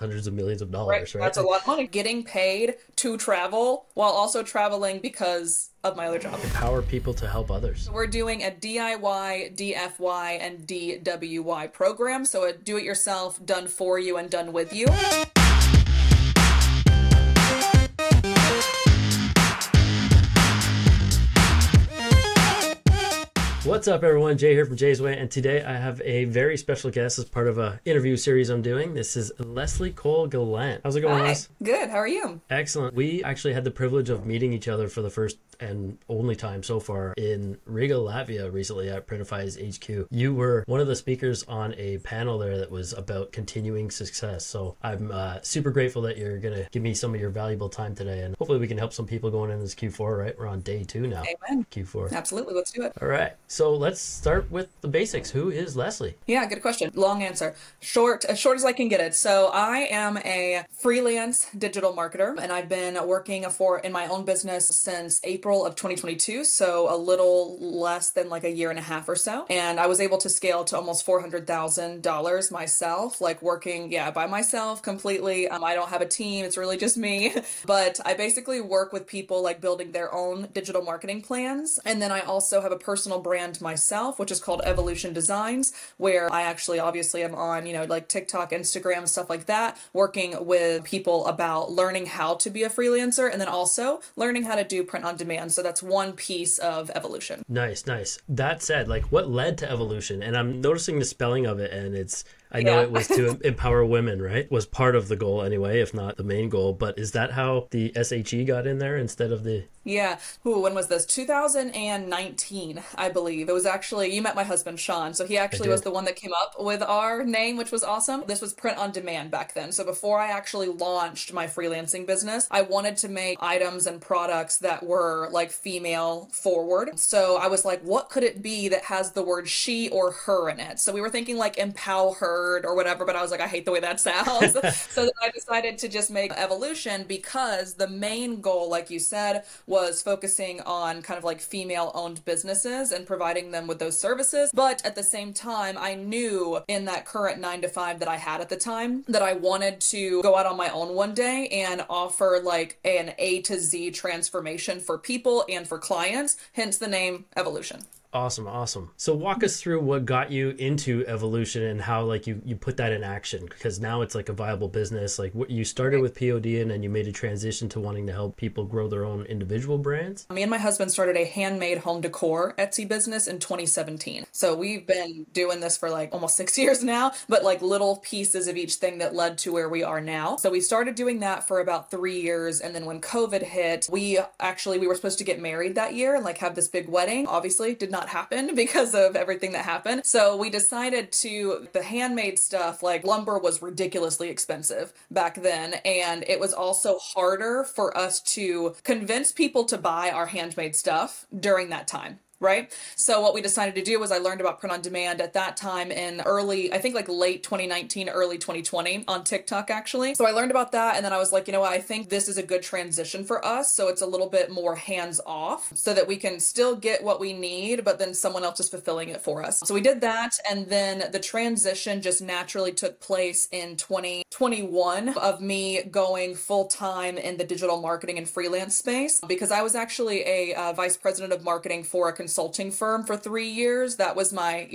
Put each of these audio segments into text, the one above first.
hundreds of millions of Right. dollars, right? That's a lot of money. Getting paid to travel while also traveling because of my other job. Empower people to help others. We're doing a DIY, DFY, and DWY program. So a do it yourself, done for you, and done with you. What's up, everyone? Jay here from Jay's Way, and today I have a very special guest as part of a interview series I'm doing. This is Leslie Cole-Gallant. How's it going, Hi. Les? Good. How are you? Excellent. We actually had the privilege of meeting each other for the first and only time so far in Riga, Latvia recently at Printify's HQ. You were one of the speakers on a panel there that was about continuing success. So I'm super grateful that you're going to give me some of your valuable time today, and hopefully we can help some people going in this Q4, right? We're on day 2 now. Amen. Q4. Absolutely. Let's do it. All right. So let's start with the basics. Who is Leslie? Yeah, good question. Long answer. Short, as short as I can get it. So I am a freelance digital marketer, and I've been working in my own business since April of 2022. So a little less than like a year and a half or so. And I was able to scale to almost $400,000 myself, like working, by myself completely. I don't have a team. It's really just me. But I basically work with people like building their own digital marketing plans. And then I also have a personal brand myself, which is called Evolution Designs, where I actually obviously am on, like TikTok, Instagram, stuff like that, working with people about learning how to be a freelancer and then also learning how to do print on demand. So that's one piece of Evolution. Nice, nice. That said, like, what led to Evolution? And I'm noticing the spelling of it, and I know it was to empower women, right? Was part of the goal anyway, if not the main goal. But is that how the SHE got in there instead of the... Yeah. Ooh, when was this? 2019, I believe. It was actually, you met my husband, Sean. So he actually was the one that came up with our name, which was awesome. This was print on demand back then. So before I actually launched my freelancing business, I wanted to make items and products that were like female forward. So I was like, what could it be that has the word she or her in it? So we were thinking like empower her or whatever, but I was like, I hate the way that sounds. So then I decided to just make Evolution because the main goal, like you said, was focusing on kind of like female owned businesses and providing them with those services. But at the same time, I knew in that current 9 to 5 that I had at the time that I wanted to go out on my own one day and offer like an A to Z transformation for people and for clients, hence the name Evolution. Awesome, awesome. So walk us through what got you into Evolution and how like you put that in action, because now it's like a viable business. Like what you started with POD and then you made a transition to wanting to help people grow their own individual brands. Me and my husband started a handmade home decor Etsy business in 2017. So we've been doing this for like almost 6 years now, but like little pieces of each thing that led to where we are now. So we started doing that for about 3 years. And then when COVID hit, we were supposed to get married that year and like have this big wedding. Obviously did not happen because of everything that happened. So we decided the handmade stuff, like lumber was ridiculously expensive back then. And it was also harder for us to convince people to buy our handmade stuff during that time. Right? So what we decided to do was I learned about print on demand at that time in I think like late 2019, early 2020 on TikTok actually. So I learned about that and then I was like, you know what, I think this is a good transition for us. So it's a little bit more hands off so that we can still get what we need, but then someone else is fulfilling it for us. So we did that. And then the transition just naturally took place in 2021 of me going full time in the digital marketing and freelance space because I was actually a vice president of marketing for a consulting firm for 3 years. That was my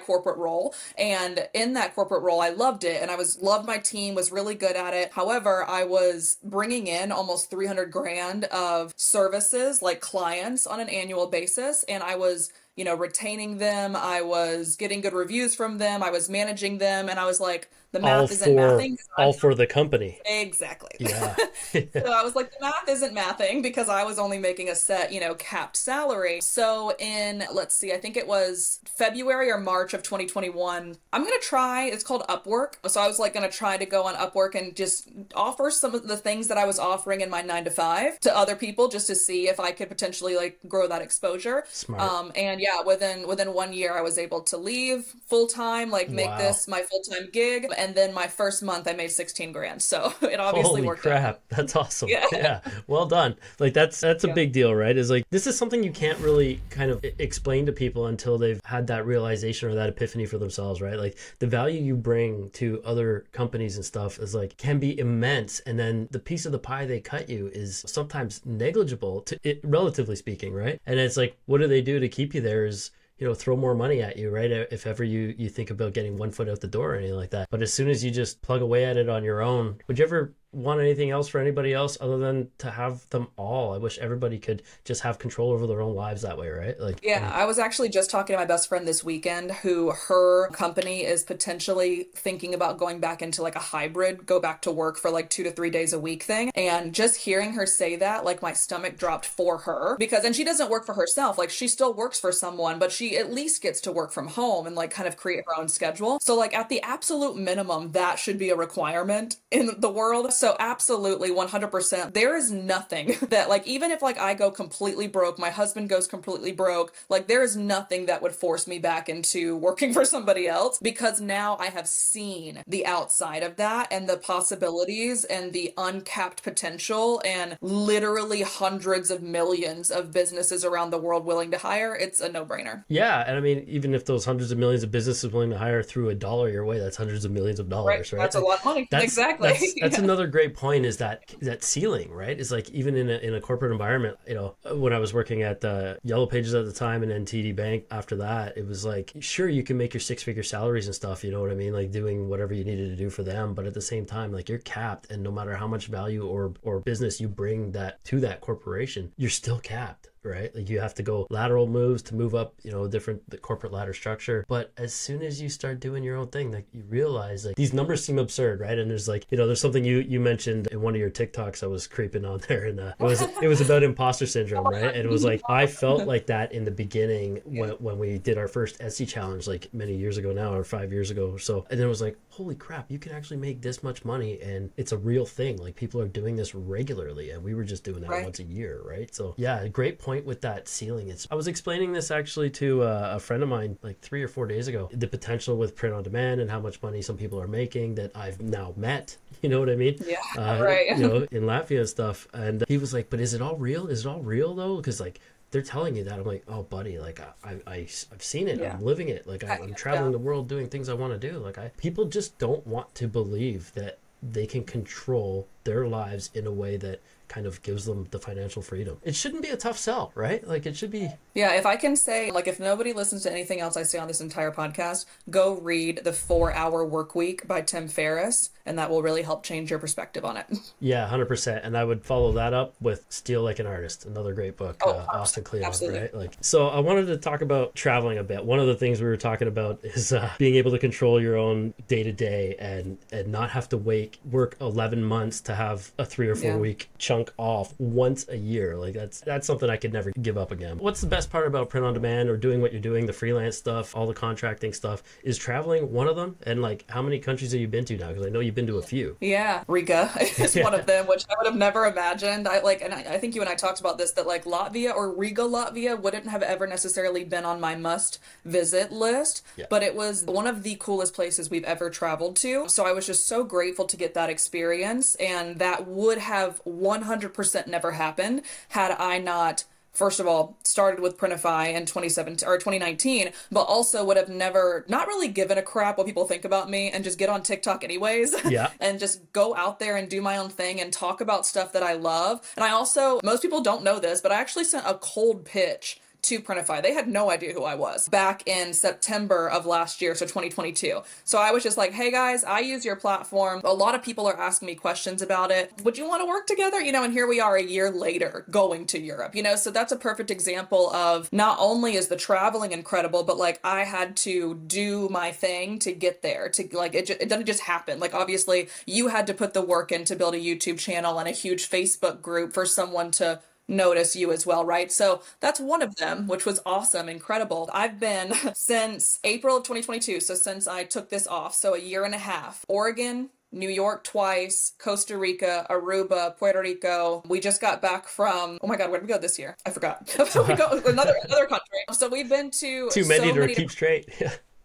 corporate role. And in that corporate role, I loved it. And loved my team, was really good at it. However, I was bringing in almost 300 grand of services, like clients on an annual basis. And I was retaining them. I was getting good reviews from them. I was managing them. And I was like, the math isn't mathing. All for the company. Exactly. Yeah. So I was like, the math isn't mathing because I was only making a set, capped salary. So let's see, I think it was February or March of 2021, it's called Upwork. So I was like going to try to go on Upwork and just offer some of the things that I was offering in my 9 to 5 to other people just to see if I could potentially like grow that exposure. Smart. And within 1 year, I was able to leave full time, like make this my full time gig. And then my first month I made 16 grand. So it obviously Holy worked crap, out. that's awesome. Yeah. Yeah, well done. Like that's a Yeah. big deal, right? Is like this is something you can't really kind of explain to people until they've had that realization or that epiphany for themselves, right? Like the value you bring to other companies and stuff is like can be immense, and then the piece of the pie they cut you is sometimes negligible to it, relatively speaking, right? And it's like, what do they do to keep you there? Is throw more money at you, right? If ever you think about getting one foot out the door or anything like that. But as soon as you just plug away at it on your own, would you ever want anything else for anybody else other than to have them all? I wish everybody could just have control over their own lives that way, right? Like, Yeah, I was actually just talking to my best friend this weekend who her company is potentially thinking about going back into like a hybrid, go back to work for like 2 to 3 days a week thing. And just hearing her say that, like my stomach dropped for her and she doesn't work for herself. Like she still works for someone, but she at least gets to work from home and like kind of create her own schedule. So like at the absolute minimum, that should be a requirement in the world. So absolutely 100%. There is nothing that like, even if like I go completely broke, my husband goes completely broke, like there is nothing that would force me back into working for somebody else, because now I have seen the outside of that and the possibilities and the uncapped potential and literally hundreds of millions of businesses around the world willing to hire. It's a no-brainer. yeah, and I mean, even if those hundreds of millions of businesses willing to hire through $1 your way, that's hundreds of millions of dollars, right? That's a lot of money. Exactly. That's another great point, is that ceiling, right? Is like even in a corporate environment, when I was working at Yellow Pages at the time and then TD Bank after that, it was like, sure, you can make your six-figure salaries and stuff, you know what I mean? Like doing whatever you needed to do for them, but at the same time, like you're capped, and no matter how much value or business you bring that to that corporation, you're still capped. Right? Like you have to go lateral moves to move up, the corporate ladder structure. But as soon as you start doing your own thing, like you realize like these numbers seem absurd, right? And there's like, there's something you mentioned in one of your TikToks I was creeping on there, and it was about imposter syndrome, right? And it was like, I felt like that in the beginning when we did our first Etsy challenge, like many years ago now, or 5 years ago or so. And then it was like, holy crap, you can actually make this much money, and it's a real thing. Like people are doing this regularly, and we were just doing that once a year, right? So yeah, great point with that ceiling. I was explaining this actually to a friend of mine like 3 or 4 days ago, the potential with print on demand and how much money some people are making that I've now met, you know what I mean? Yeah, right. In Latvia and stuff. And he was like, but is it all real? Is it all real though? Because like they're telling you that. I'm like, oh buddy, like I've seen it. Yeah. I'm living it. Like I'm traveling the world doing things I want to do. Like people just don't want to believe that they can control their lives in a way that kind of gives them the financial freedom. It shouldn't be a tough sell, right? Like it should be. Yeah, if I can say, like if nobody listens to anything else I say on this entire podcast, go read The 4-Hour Workweek by Tim Ferriss, and that will really help change your perspective on it. Yeah, 100%. And I would follow that up with Steal Like an Artist, another great book, Austin Kleon, absolutely. Right? Like, so I wanted to talk about traveling a bit. One of the things we were talking about is being able to control your own day-to-day and not have to work 11 months to have a 3 or 4 week chunk off once a year. Like that's something I could never give up again. What's the best part about print on demand or doing what you're doing, the freelance stuff, all the contracting stuff? Is traveling one of them? And like, how many countries have you been to now? Because I know you've been to a few. Yeah, Riga is one of them, which I would have never imagined. I think you and I talked about this, that like Latvia or Riga, Latvia wouldn't have ever necessarily been on my must visit list, but it was one of the coolest places we've ever traveled to. So I was just so grateful to get that experience, and that would have 100% never happened had I not, first of all, started with Printify in 2017 or 2019, but also would have never, not really given a crap what people think about me and just get on TikTok anyways. Yeah. And just go out there and do my own thing and talk about stuff that I love. And I also, most people don't know this, but I actually sent a cold pitch to Printify. They had no idea who I was back in September of last year, so 2022. So I was just like, hey guys, I use your platform. A lot of people are asking me questions about it. Would you want to work together? And here we are a year later going to Europe, so that's a perfect example of not only is the traveling incredible, but like I had to do my thing to get there, to like, it doesn't just happen. Like obviously you had to put the work in to build a YouTube channel and a huge Facebook group for someone to notice you as well, right? So that's one of them, which was awesome, incredible. I've been since April of 2022, so since I took this off, so a year and a half. Oregon, New York twice, Costa Rica, Aruba, Puerto Rico. We just got back from, oh my God, where did we go this year? I forgot. We go another country. So we've been to too many to keep straight.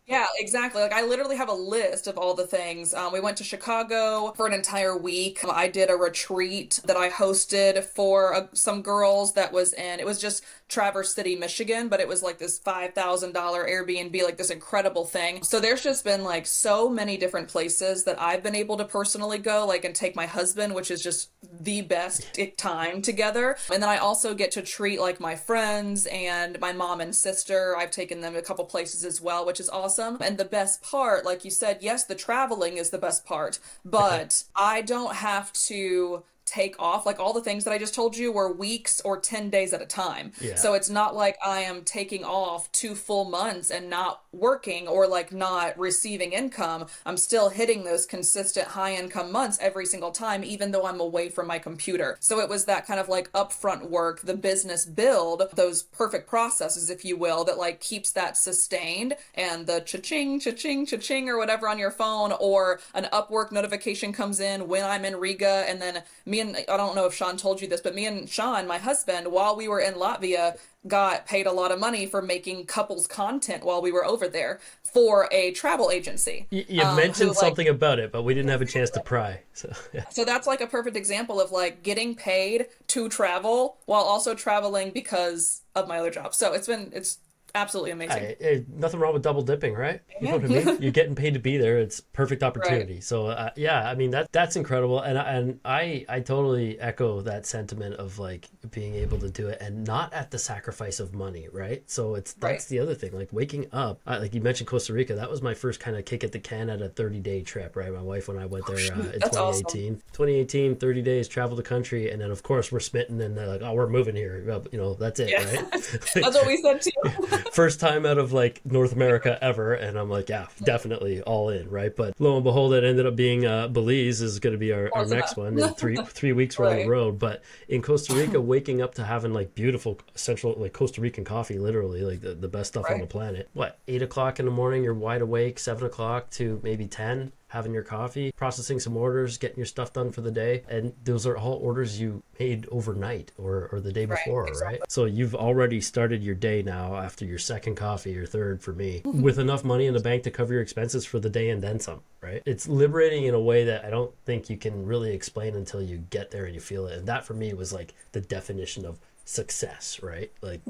Yeah, exactly. Like I literally have a list of all the things. We went to Chicago for an entire week. I did a retreat that I hosted for some girls that was in, it was just Traverse City, Michigan, but it was like this $5,000 Airbnb, like this incredible thing. So there's just been like so many different places that I've been able to personally go, like, and take my husband, which is just the best time together. And then I also get to treat like my friends and my mom and sister. I've taken them a couple places as well, which is awesome. And the best part, like you said, yes, the traveling is the best part, but I don't have to take off. Like all the things that I just told you were weeks or 10 days at a time. Yeah. So it's not like I am taking off 2 full months and not working or like not receiving income. I'm still hitting those consistent high income months every single time, even though I'm away from my computer. So it was that kind of like upfront work, the business build, those perfect processes, if you will, that like keeps that sustained, and the cha-ching, cha-ching, cha-ching, or whatever on your phone, or an Upwork notification comes in when I'm in Riga, and then me and I don't know if Sean told you this, but me and Sean, my husband, while we were in Latvia, got paid a lot of money for making couples content while we were over there for a travel agency. You mentioned something about it, but we didn't have a chance to pry. So, yeah. So that's like a perfect example of like getting paid to travel while also traveling because of my other job. So it's absolutely amazing. Nothing wrong with double dipping, right? You know what I mean? You're getting paid to be there. It's perfect opportunity. Right. So yeah, I mean that's incredible, and I totally echo that sentiment of like being able to do it and not at the sacrifice of money, right? So that's the other thing. Like waking up, like you mentioned Costa Rica. That was my first kind of kick at the can at a 30-day trip, right? My wife when I went there in 2018. Awesome. 2018, 30 days, travel the country, and then of course we're smitten, and they're like, oh, we're moving here. You know, that's it, right? That's what we said too. First time out of like North America ever, and I'm like, yeah, definitely all in, right? But lo and behold, it ended up being Belize is going to be our next one. In three weeks we're on the road. But in Costa Rica, waking up to having like beautiful central like Costa Rican coffee, literally like the best stuff on the planet. What, 8 o'clock in the morning, you're wide awake, 7 o'clock to maybe 10, having your coffee, processing some orders, getting your stuff done for the day. And those are all orders you made overnight or the day before, right? So you've already started your day now after your second coffee or third for me with enough money in the bank to cover your expenses for the day and then some, right? It's liberating in a way that I don't think you can really explain until you get there and you feel it. And that for me was like the definition of success, right? Like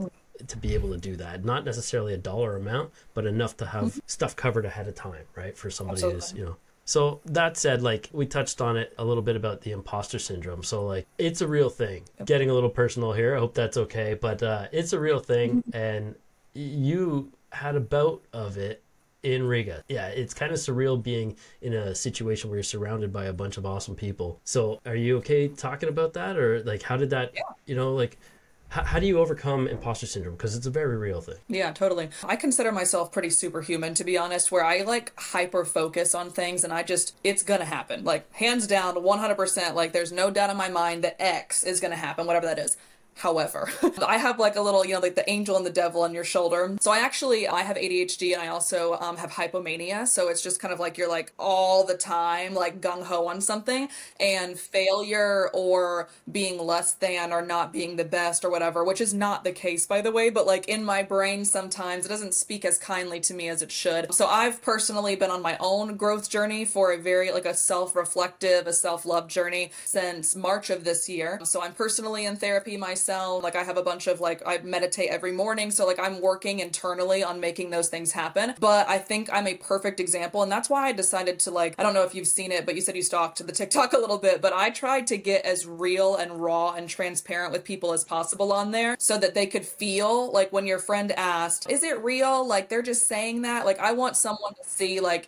to be able to do that, not necessarily a dollar amount, but enough to have stuff covered ahead of time, right? For somebody who's, you know. So that said, like we touched on it a little bit about the imposter syndrome. So like it's a real thing. Getting a little personal here. I hope that's okay. But it's a real thing. And you had a bout of it in Riga. Yeah, it's kind of surreal being in a situation where you're surrounded by a bunch of awesome people. So are you okay talking about that? Or like how did that, you know, like how do you overcome imposter syndrome? Because it's a very real thing. Yeah, totally. I consider myself pretty superhuman, to be honest, where I like hyper focus on things and it's gonna happen. Like hands down, 100%, like there's no doubt in my mind that X is gonna happen, whatever that is. However, I have like a little, you know, like the angel and the devil on your shoulder. So I have ADHD and I also have hypomania. So it's just kind of like you're like all the time, like gung-ho on something, and failure or being less than or not being the best or whatever, which is not the case, by the way. But like in my brain, sometimes it doesn't speak as kindly to me as it should. So I've personally been on my own growth journey for a very like a self-reflective, a self-love journey since March of this year. So I'm personally in therapy myself. Like I have a bunch of like, I meditate every morning. So like I'm working internally on making those things happen. But I think I'm a perfect example. And that's why I decided to like, I don't know if you've seen it, but you said you stalked the TikTok a little bit, but I tried to get as real and raw and transparent with people as possible on there so that they could feel like when your friend asked, is it real? Like they're just saying that. Like I want someone to see like,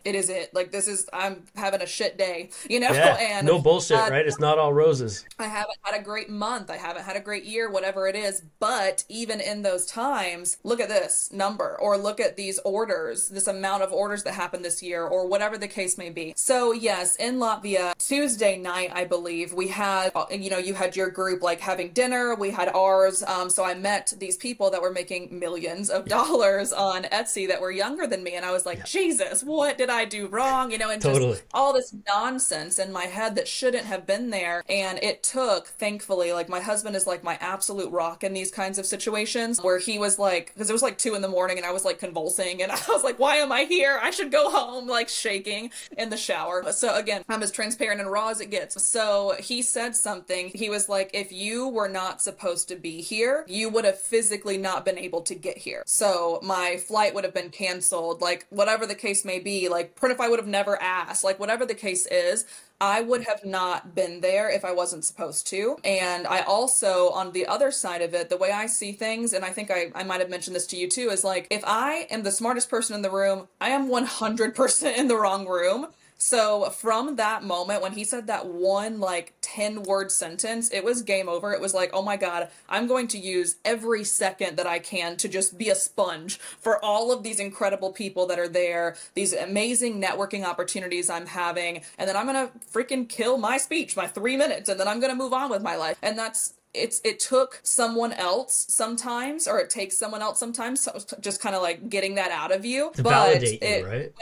like I'm having a shit day, you know? Yeah, and no bullshit, right? It's not all roses. I haven't had a great month. I haven't had a great year, whatever it is. But even in those times, look at this number or look at these orders, this amount of orders that happened this year or whatever the case may be. So yes, in Latvia, Tuesday night, I believe we had, you know, you had your group like having dinner. We had ours. So I met these people that were making millions of dollars on Etsy that were younger than me. And I was like, Jesus, what did I do wrong? You know, and just all this nonsense in my head that shouldn't have been there. And it took, thankfully, like my husband is like my absolute rock in these kinds of situations, where he was like, because it was like 2 a.m. and I was like convulsing and I was like, why am I here? I should go home, like shaking in the shower. So again, I'm as transparent and raw as it gets. So he said something. He was like, if you were not supposed to be here, you would have physically not been able to get here. So my flight would have been canceled, like whatever the case may be, like Printify would have never asked, like whatever the case is, I would have not been there if I wasn't supposed to. And I also, on the other side of it, the way I see things, and I think I might have mentioned this to you too, is like, if I am the smartest person in the room, I am 100% in the wrong room. So from that moment, when he said that one like 10-word sentence, it was game over. It was like, oh my God, I'm going to use every second that I can to just be a sponge for all of these incredible people that are there, these amazing networking opportunities I'm having, and then I'm going to freaking kill my speech, my 3 minutes, and then I'm going to move on with my life. And it took someone else sometimes, or it takes someone else sometimes, so just kind of like getting that out of you. To validate you, right?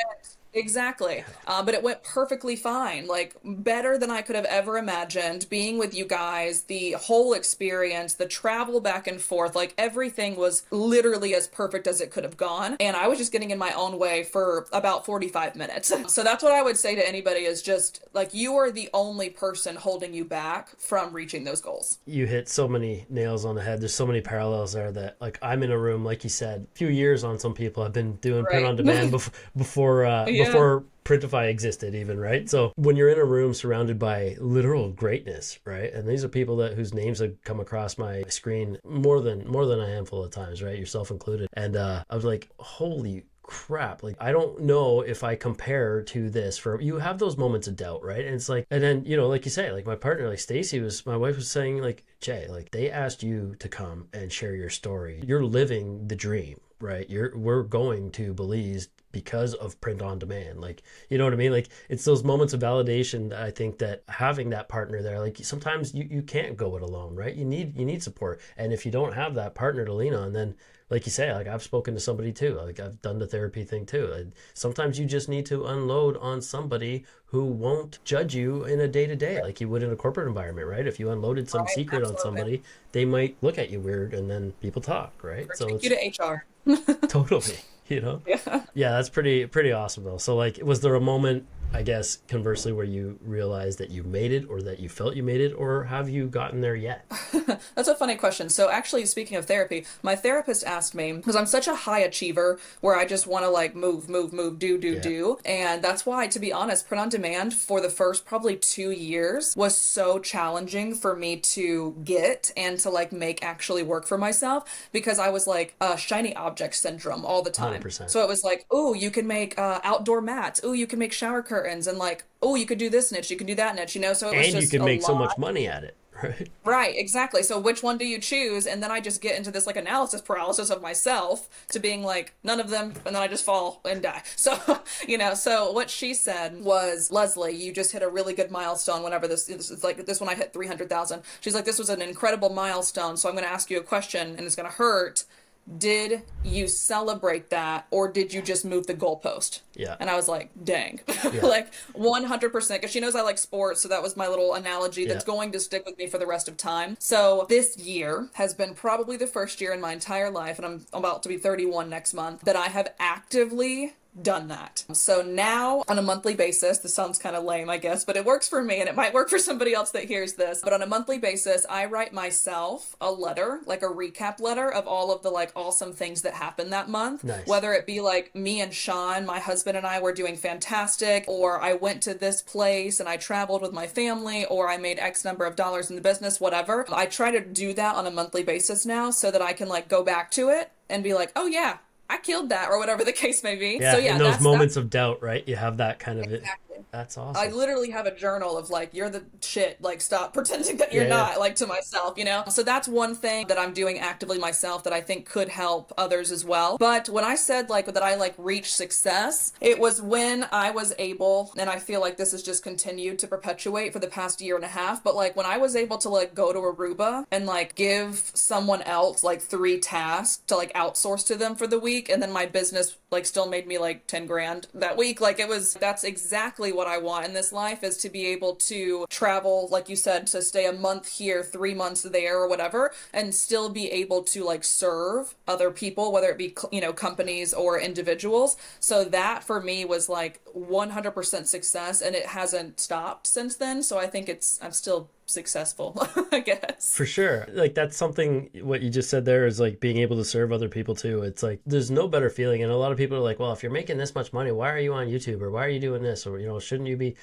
Exactly. But it went perfectly fine, like better than I could have ever imagined. Being with you guys, the whole experience, the travel back and forth, like everything was literally as perfect as it could have gone. And I was just getting in my own way for about 45 minutes. So that's what I would say to anybody, is just like, you are the only person holding you back from reaching those goals. You hit so many nails on the head. There's so many parallels there that, like, I'm in a room, like you said, a few years on some people. I've been doing print on demand before Printify existed even, right? So when you're in a room surrounded by literal greatness, right? And these are people whose names have come across my screen more than a handful of times, right? Yourself included. And I was like, holy crap, like I don't know if I compare to this. For you have those moments of doubt, right? And it's like, and then, you know, like you say, like my partner, like my wife was saying, like, Jay, like they asked you to come and share your story. You're living the dream, right? We're going to Belize because of print on demand. Like, you know what I mean? Like, it's those moments of validation that I think that having that partner there, like sometimes you can't go it alone, right? You need support. And if you don't have that partner to lean on, then like you say, like I've spoken to somebody too, like I've done the therapy thing too. And sometimes you just need to unload on somebody who won't judge you in a day-to-day like you would in a corporate environment, right? If you unloaded some secret on somebody, they might look at you weird, and then people talk, right? Or so take you to HR. Totally. You know? Yeah, that's pretty awesome though. So like, was there a moment, I guess, conversely, where you realized that you made it, or that you felt you made it, or have you gotten there yet? That's a funny question. So actually, speaking of therapy, my therapist asked me, because I'm such a high achiever where I just want to like move, do. And that's why, to be honest, print on demand for the first probably 2 years was so challenging for me to get and to like make actually work for myself, because I was like shiny object syndrome all the time. 100%. So it was like, oh, you can make outdoor mats. Oh, you can make shower curtains, and like, oh, you could do this niche, you can do that niche, you know? So it was just, and you can make so much money at it, right? Right, exactly. So which one do you choose? And then I just get into this like analysis paralysis of myself, to being like, none of them, and then I just fall and die. So, you know, so what she said was, Leslie, you just hit a really good milestone. Whenever this is like, this one I hit 300,000. She's like, this was an incredible milestone. So I'm going to ask you a question, and it's going to hurt. Did you celebrate that, or did you just move the goalpost? Yeah. And I was like, dang. Like 100%, because she knows I like sports, so that was my little analogy that's going to stick with me for the rest of time. So this year has been probably the first year in my entire life, and I'm about to be 31 next month, that I have actively done that. So now on a monthly basis, this sounds kind of lame, I guess, but it works for me, and it might work for somebody else that hears this. But on a monthly basis, I write myself a letter, like a recap letter of all of the like awesome things that happened that month. Nice. Whether it be like me and Sean, my husband and I were doing fantastic, or I went to this place and I traveled with my family, or I made X number of dollars in the business, whatever. I try to do that on a monthly basis now, so that I can like go back to it and be like, oh yeah, I killed that, or whatever the case may be. Yeah, so yeah, in those moments of doubt, right? You have that kind of exactly. That's awesome. I literally have a journal of like, you're the shit, like stop pretending that you're not, like to myself, you know? So that's one thing that I'm doing actively myself that I think could help others as well. But when I said like that I like reached success, it was when I was able, and I feel like this has just continued to perpetuate for the past year and a half, but like when I was able to like go to Aruba and like give someone else like 3 tasks to like outsource to them for the week, and then my business like still made me like 10 grand that week. Like that's exactly what what I want in this life is to be able to travel, like you said, to stay a month here, 3 months there or whatever, and still be able to like serve other people, whether it be, you know, companies or individuals. So that for me was like 100% success, and it hasn't stopped since then. So I think I'm still successful, I guess. For sure. Like that's something, what you just said there is like being able to serve other people too. It's like there's no better feeling. And a lot of people are like, well, if you're making this much money, why are you on YouTube, or why are you doing this, or, you know, shouldn't you be?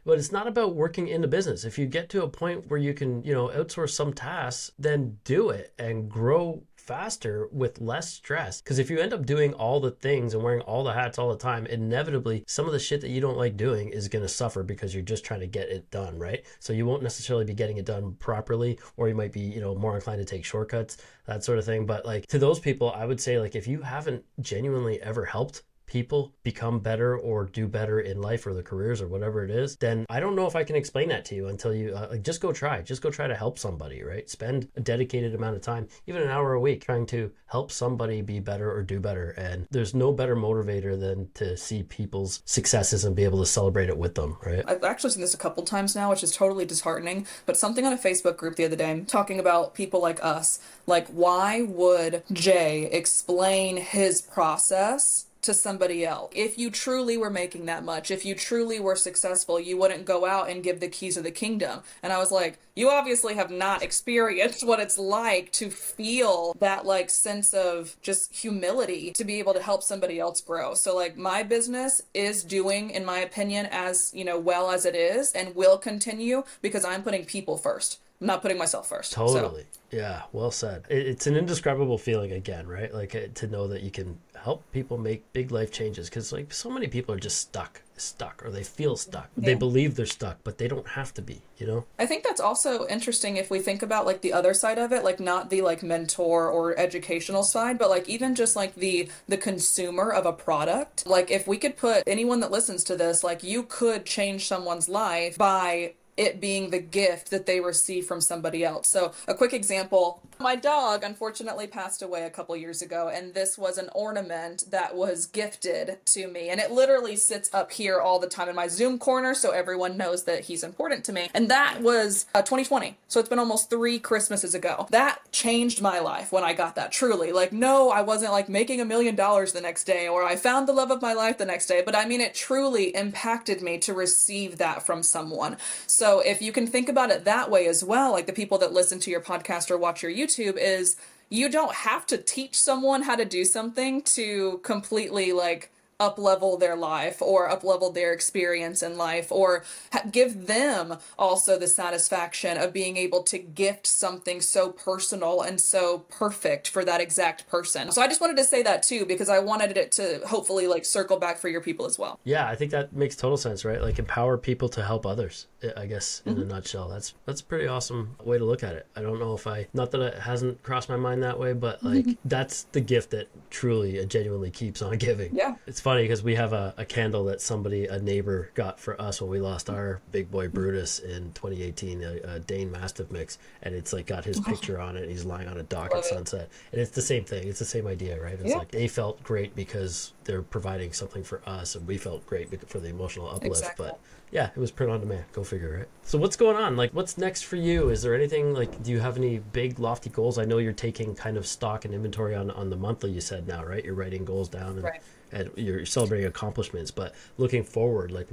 But it's not about working in the business. If you get to a point where you can, you know, outsource some tasks, then do it and grow faster with less stress. Because if you end up doing all the things and wearing all the hats all the time, inevitably some of the shit that you don't like doing is going to suffer because you're just trying to get it done, right? So you won't necessarily be getting it done properly, or you might be, you know, more inclined to take shortcuts, that sort of thing. But like to those people, I would say, like, if you haven't genuinely ever helped people become better or do better in life, or their careers or whatever it is, then I don't know if I can explain that to you until you like just go try to help somebody, right? Spend a dedicated amount of time, even an hour a week, trying to help somebody be better or do better. And there's no better motivator than to see people's successes and be able to celebrate it with them, right? I've actually seen this a couple times now, which is totally disheartening, but something on a Facebook group the other day talking about people like us, like, why would Jay explain his process to somebody else? If you truly were making that much, if you truly were successful, you wouldn't go out and give the keys of the kingdom. And I was like, you obviously have not experienced what it's like to feel that like sense of just humility to be able to help somebody else grow. So like my business is doing, in my opinion, as, you know, well as it is, and will continue because I'm putting people first. I'm not putting myself first. Totally. So. Yeah, well said. It's an indescribable feeling again, right? Like to know that you can help people make big life changes, because like so many people are just stuck, or they feel stuck. Yeah. They believe they're stuck, but they don't have to be, you know? I think that's also interesting if we think about like the other side of it, like not the like mentor or educational side, but like even just like the consumer of a product. Like if we could put anyone that listens to this, like you could change someone's life by it being the gift that they receive from somebody else. So a quick example, my dog unfortunately passed away a couple years ago, and this was an ornament that was gifted to me, and it literally sits up here all the time in my Zoom corner so everyone knows that he's important to me. And that was 2020, so it's been almost 3 Christmases ago. That changed my life when I got that, truly. Like, no, I wasn't like making $1 million the next day, or I found the love of my life the next day, but I mean, it truly impacted me to receive that from someone. So if you can think about it that way as well, like the people that listen to your podcast or watch your YouTube, is you don't have to teach someone how to do something to completely like up-level their life or up-level their experience in life, or give them also the satisfaction of being able to gift something so personal and so perfect for that exact person. So I just wanted to say that too, because I wanted it to hopefully like circle back for your people as well. Yeah, I think that makes total sense, right? Like empower people to help others, I guess, in a nutshell. That's a pretty awesome way to look at it. I don't know if not that it hasn't crossed my mind that way, but like that's the gift that truly and genuinely keeps on giving. Yeah. It's funny because we have a candle that a neighbor got for us when we lost our big boy Brutus in 2018, a Dane Mastiff mix, and it's like got his picture on it, and he's lying on a dock at sunset, and it's the same thing. It's the same idea, right? It's like they felt great because they're providing something for us, and we felt great for the emotional uplift. Exactly. But yeah, it was print on demand. Go figure, right? So what's going on? Like, what's next for you? Is there anything, like, do you have any big lofty goals? I know you're taking kind of stock and inventory on the monthly, you said now, right? You're writing goals down and, right. and you're celebrating accomplishments, but looking forward, like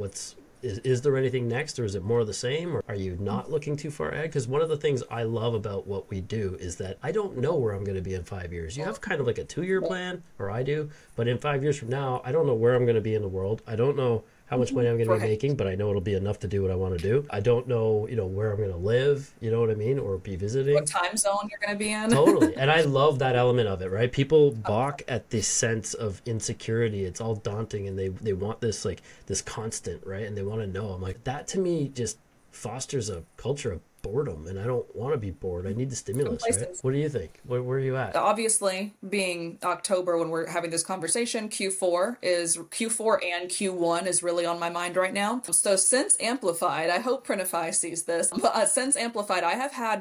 is there anything next, or is it more of the same, or are you not looking too far ahead? Because one of the things I love about what we do is that I don't know where I'm going to be in 5 years. You have kind of like a 2-year plan, or I do, but in 5 years from now, I don't know where I'm going to be in the world. I don't know how much money I'm going to be making, but I know it'll be enough to do what I want to do. I don't know, where I'm going to live, you know what I mean, or be visiting. What time zone you're going to be in. Totally. And I love that element of it, right? People balk at this sense of insecurity. It's all daunting, and they want this constant, right? And they want to know. I'm like, that to me just fosters a culture of boredom, and I don't want to be bored. I need the stimulus, right? Complacency. What do you think? Where are you at? Obviously, being October when we're having this conversation, Q4 and Q1 is really on my mind right now. So since Amplified, I hope Printify sees this, but since Amplified,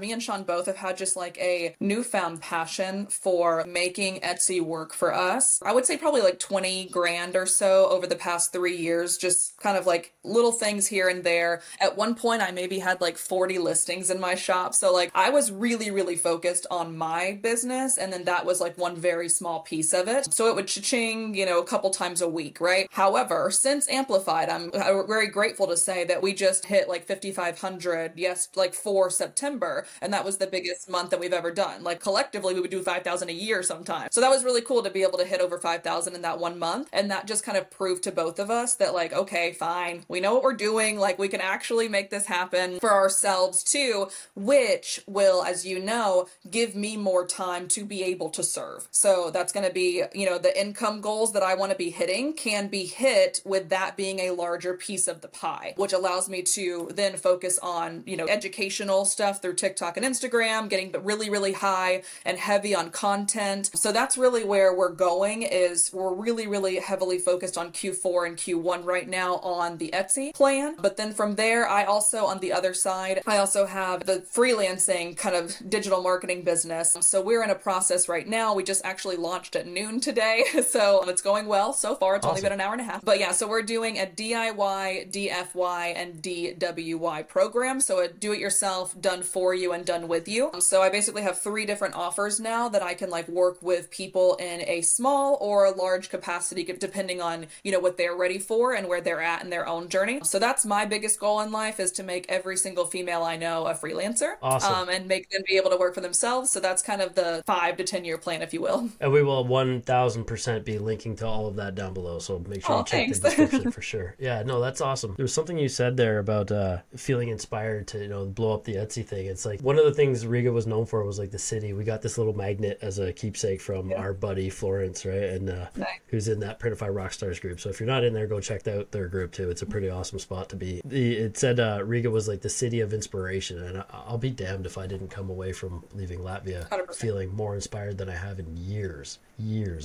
me and Sean both have had just like a newfound passion for making Etsy work for us. I would say probably like 20 grand or so over the past 3 years, just kind of like little things here and there. At one point, I maybe had like 40 listings in my shop. So like I was really, really focused on my business. And then that was like one very small piece of it. So it would cha-ching, a couple times a week, right? However, since Amplified, I'm very grateful to say that we just hit like 5,500, yes, like for September. And that was the biggest month that we've ever done. Like collectively, we would do 5,000 a year sometimes. So that was really cool to be able to hit over 5,000 in that 1 month. And that just kind of proved to both of us that like, okay, fine, we know what we're doing. Like we can actually make this happen for ourselves too, which will, as you know, give me more time to be able to serve. So that's going to be, the income goals that I want to be hitting can be hit with that being a larger piece of the pie, which allows me to then focus on, educational stuff through TikTok and Instagram, getting really, really high and heavy on content. So that's really where we're going. Is we're really, really heavily focused on Q4 and Q1 right now on the Etsy plan. But then from there, on the other side, I also have the freelancing kind of digital marketing business. So we're in a process right now. We just actually launched at noon today. So it's going well so far. It's only been an hour and a half. But yeah, so we're doing a DIY, DFY, and DWY program. So a do-it-yourself, done for you, and done with you. So I basically have 3 different offers now that I can like work with people in a small or a large capacity, depending on, what they're ready for and where they're at in their own journey. So that's my biggest goal in life, is to make every single female I know a freelancer. Awesome. And make them be able to work for themselves. So that's kind of the 5 to 10 year plan, if you will. And we will 1000% be linking to all of that down below. So make sure you check the description for sure. Yeah, no, that's awesome. There was something you said there about feeling inspired to, blow up the Etsy thing. It's like one of the things Riga was known for was like the city. We got this little magnet as a keepsake from our buddy Florence, right? And nice. Who's in that Printify Rockstars group. So if you're not in there, go check out their group too. It's a pretty awesome spot to be. It said Riga was like the city of inspiration. And I'll be damned if I didn't come away from leaving Latvia 100%. feeling more inspired than I have in years,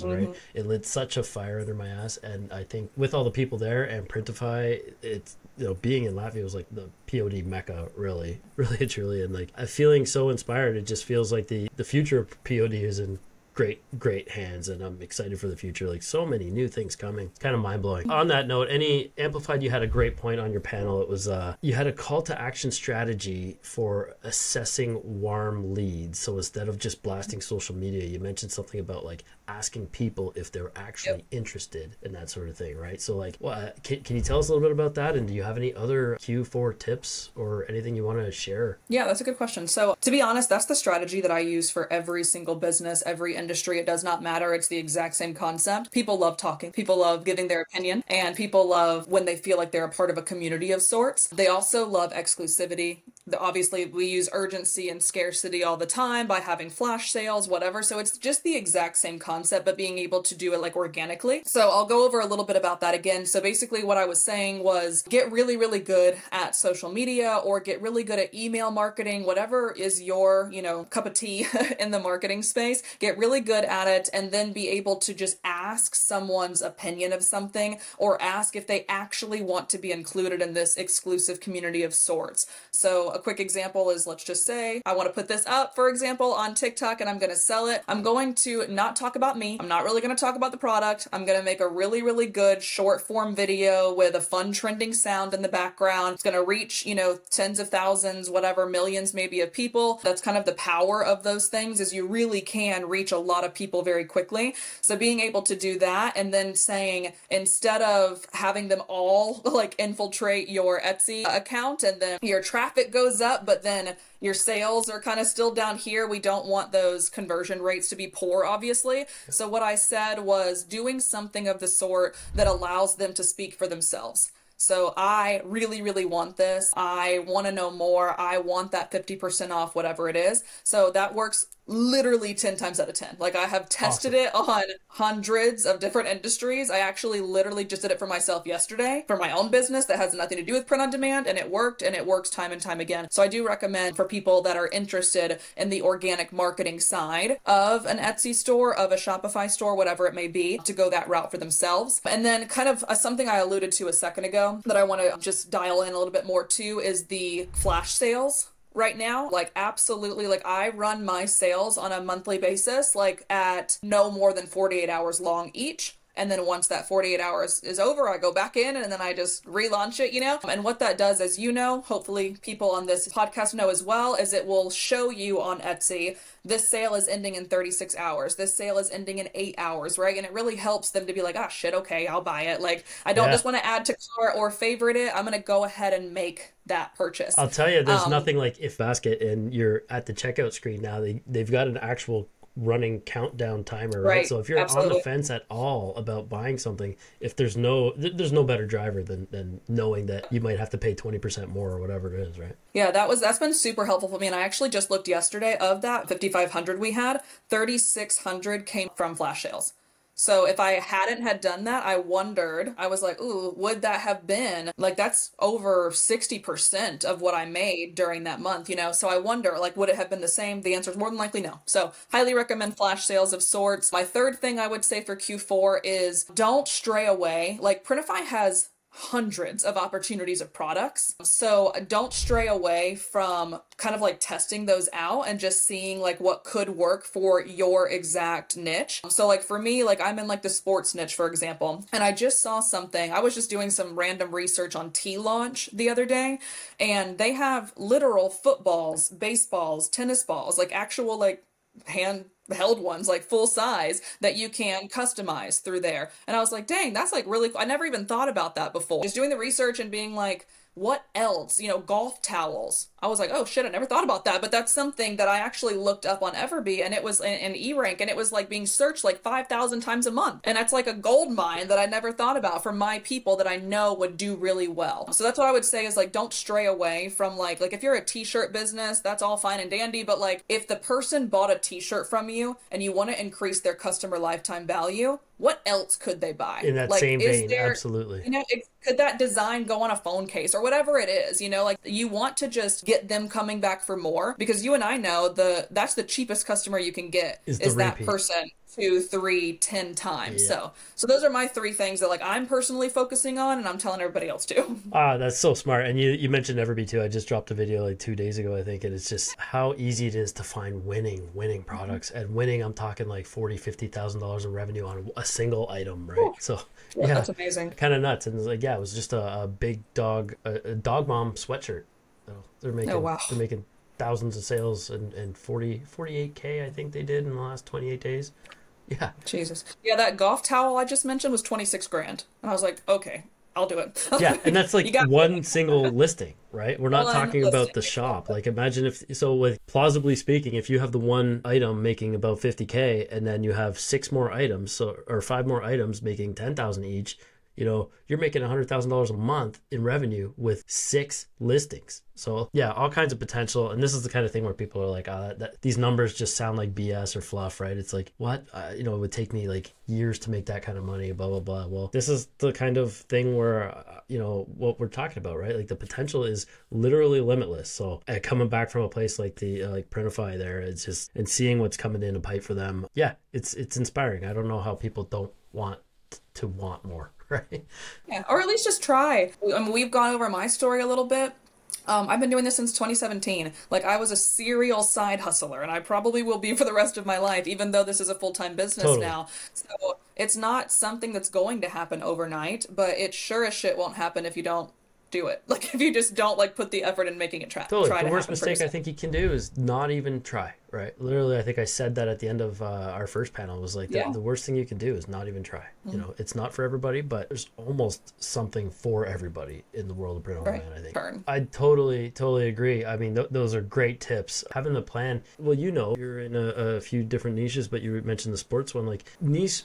right? It lit such a fire under my ass. And I think with all the people there and Printify, it's, being in Latvia was like the POD mecca, really, really truly. And like, I'm feeling so inspired. It just feels like the future of POD is in great hands, and I'm excited for the future. Like so many new things coming. It's kind of mind-blowing. On that note, Amplified, you had a great point on your panel. It was you had a call to action strategy for assessing warm leads. So instead of just blasting social media, you mentioned something about like asking people if they're actually interested in that sort of thing, right? So like, can you tell us a little bit about that? And do you have any other Q4 tips or anything you want to share? Yeah, that's a good question. So to be honest, that's the strategy that I use for every single business, every industry. It does not matter. It's the exact same concept. People love talking. People love giving their opinion, and people love when they feel like they're a part of a community of sorts. They also love exclusivity. Obviously, we use urgency and scarcity all the time by having flash sales, whatever. So it's just the exact same concept, but being able to do it like organically. So I'll go over a little bit about that again. So basically what I was saying was get really, really good at social media, or get really good at email marketing, whatever is your, cup of tea in the marketing space. Get really good at it, and then be able to just ask someone's opinion of something, or ask if they actually want to be included in this exclusive community of sorts. So a quick example is, let's just say I want to put this up, for example, on TikTok, and I'm going to sell it. I'm going to not talk about me. I'm not really going to talk about the product. I'm going to make a really, really good short form video with a fun trending sound in the background. It's going to reach, tens of thousands, whatever, millions maybe of people. That's kind of the power of those things, is you really can reach a lot of people very quickly. So being able to do that, and then saying, instead of having them all like infiltrate your Etsy account and then your traffic goes up, but then your sales are kind of still down here. We don't want those conversion rates to be poor, obviously. So what I said was doing something of the sort that allows them to speak for themselves. So I really, really want this. I want to know more. I want that 50% off, whatever it is. So that works literally 10 times out of 10. Like I have tested it on hundreds of different industries. I actually literally just did it for myself yesterday for my own business that has nothing to do with print on demand, and it worked, and it works time and time again. So I do recommend for people that are interested in the organic marketing side of an Etsy store, of a Shopify store, whatever it may be, to go that route for themselves. And then kind of something I alluded to a second ago that I want to just dial in a little bit more to is the flash sales. Right now, like absolutely, like I run my sales on a monthly basis, like at no more than 48 hours long each. And then once that 48 hours is over, I go back in and then I just relaunch it, you know? And what that does, as you know, hopefully people on this podcast know as well, is it will show you on Etsy, this sale is ending in 36 hours. This sale is ending in 8 hours, right? And it really helps them to be like, ah, shit, okay, I'll buy it. Like, I don't just want to add to cart or favorite it. I'm going to go ahead and make that purchase. I'll tell you, there's nothing like if basket and you're at the checkout screen now, they've got an actual running countdown timer, right? So if you're on the fence at all about buying something, if there's no better driver than knowing that you might have to pay 20% more or whatever it is, right? Yeah, that's been super helpful for me. And I actually just looked yesterday, of that 5,500 we had, 3,600 came from flash sales. So if I hadn't had done that, I wondered, I was like, ooh, would that have been, like, that's over 60% of what I made during that month, you know? So I wonder, like, would it have been the same? The answer is more than likely no. So highly recommend flash sales of sorts. My third thing I would say for Q4 is don't stray away. Like, Printify has hundreds of opportunities of products. So don't stray away from kind of like testing those out and just seeing like what could work for your exact niche. So like for me, like I'm in like the sports niche, for example, and I just saw something. I was just doing some random research on T-Launch the other day, and they have literal footballs, baseballs, tennis balls, like actual like handheld ones, like full size, that you can customize through there. And I was like, dang, that's like really cool. I never even thought about that before. Just doing the research and being like, what else? You know, golf towels. I was like, oh shit, I never thought about that. But that's something that I actually looked up on Everbee, and it was in E-Rank, and it was like being searched like 5,000 times a month. And that's like a gold mine that I never thought about for my people that I know would do really well. So that's what I would say is like, don't stray away from like if you're a t-shirt business, that's all fine and dandy. But like if the person bought a t-shirt from you and you want to increase their customer lifetime value, what else could they buy? In that like, same vein, absolutely. You know, could that design go on a phone case or whatever it is? You know, like you want to just get them coming back for more, because you and I know that's the cheapest customer you can get is that person 2, 3, 10 times. Yeah. So those are my 3 things that like I'm personally focusing on, and I'm telling everybody else too. That's so smart. And you mentioned Everbee too. I just dropped a video like 2 days ago, I think, and it's just how easy it is to find winning products. And winning, I'm talking like $40,000-$50,000 of revenue on a single item, right? Ooh. So yeah, that's amazing. Kind of nuts. And it's like, it was just a big dog, a dog mom sweatshirt. So they're making thousands of sales and 48K I think they did in the last 28 days. Yeah. Jesus. Yeah, that golf towel I just mentioned was 26 grand. And I was like, okay, I'll do it. Yeah, and that's like one single listing, right? We're not talking about the shop. Like imagine with plausibly speaking, if you have the one item making about 50K and then you have 6 more items, or 5 more items making 10,000 each, you know, you're making $100,000 a month in revenue with 6 listings. So yeah, all kinds of potential. And this is the kind of thing where people are like, these numbers just sound like BS or fluff, right? It's like, what? It would take me like years to make that kind of money, blah, blah, blah. Well, this is the kind of thing where, what we're talking about, right? Like the potential is literally limitless. So coming back from a place like like Printify there, it's just, and seeing what's coming in a pipe for them. Yeah, it's inspiring. I don't know how people don't want to want more. Right. Yeah, or at least just try. I mean, we've gone over my story a little bit. I've been doing this since 2017. Like I was a serial side hustler, and I probably will be for the rest of my life, even though this is a full-time business now. So it's not something that's going to happen overnight, but it sure as shit won't happen if you don't do it. Like if you just don't like put the effort in making it try. Totally. The worst mistake I think you can do is not even try. Right. Literally, I think I said that at the end of our first panel, was like, the worst thing you can do is not even try. Mm-hmm. You know, it's not for everybody, but there's almost something for everybody in the world of print on demand, I think. I totally agree. I mean, those are great tips. Having the plan, well, you're in a few different niches, but you mentioned the sports one, like niche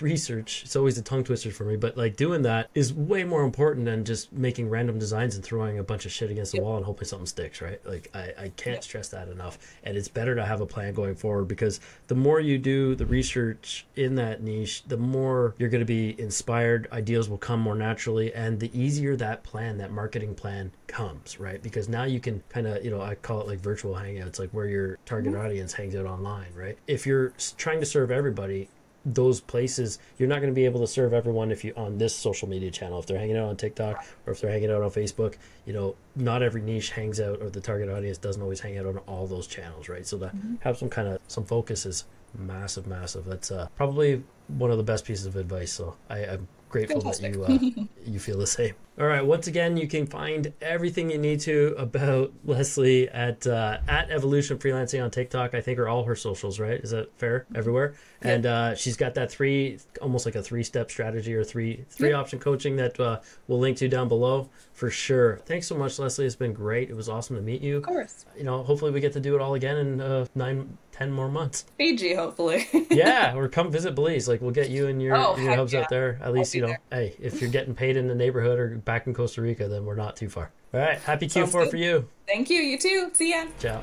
research. It's always a tongue twister for me, but like doing that is way more important than just making random designs and throwing a bunch of shit against the wall and hoping something sticks, right? Like I can't stress that enough. And it's better to to have a plan going forward, because the more you do the research in that niche, the more you're going to be inspired, ideas will come more naturally, and the easier that plan, that marketing plan comes, right? Because now you can kind of, you know, I call it like virtual hangouts, like where your target audience hangs out online, right? If you're trying to serve everybody, those places, you're not going to be able to serve everyone if you on this social media channel. If they're hanging out on TikTok or if they're hanging out on Facebook, you know, not every niche hangs out, or the target audience doesn't always hang out on all those channels, right? So to have some focus is massive. That's probably one of the best pieces of advice. So I'm grateful Fantastic. that you feel the same. All right, once again, you can find everything you need to about Leslie at Evolution Freelancing on TikTok, I think, are all her socials, right? Is that fair? Everywhere. Yep. And she's got that almost like a 3-step strategy, or three option coaching that we'll link to down below for sure. Thanks so much, Leslie. It's been great. It was awesome to meet you. Of course. You know, hopefully we get to do it all again in 9-10 more months. Fiji, hopefully. Yeah, or come visit Belize. Like, we'll get you and your hubs yeah. out there. At least, you know, there. hey, if you're getting paid in the neighborhood or back in Costa Rica, then we're not too far. All right, happy Sounds Q4 good. for you. Thank you. You too. See ya. Ciao.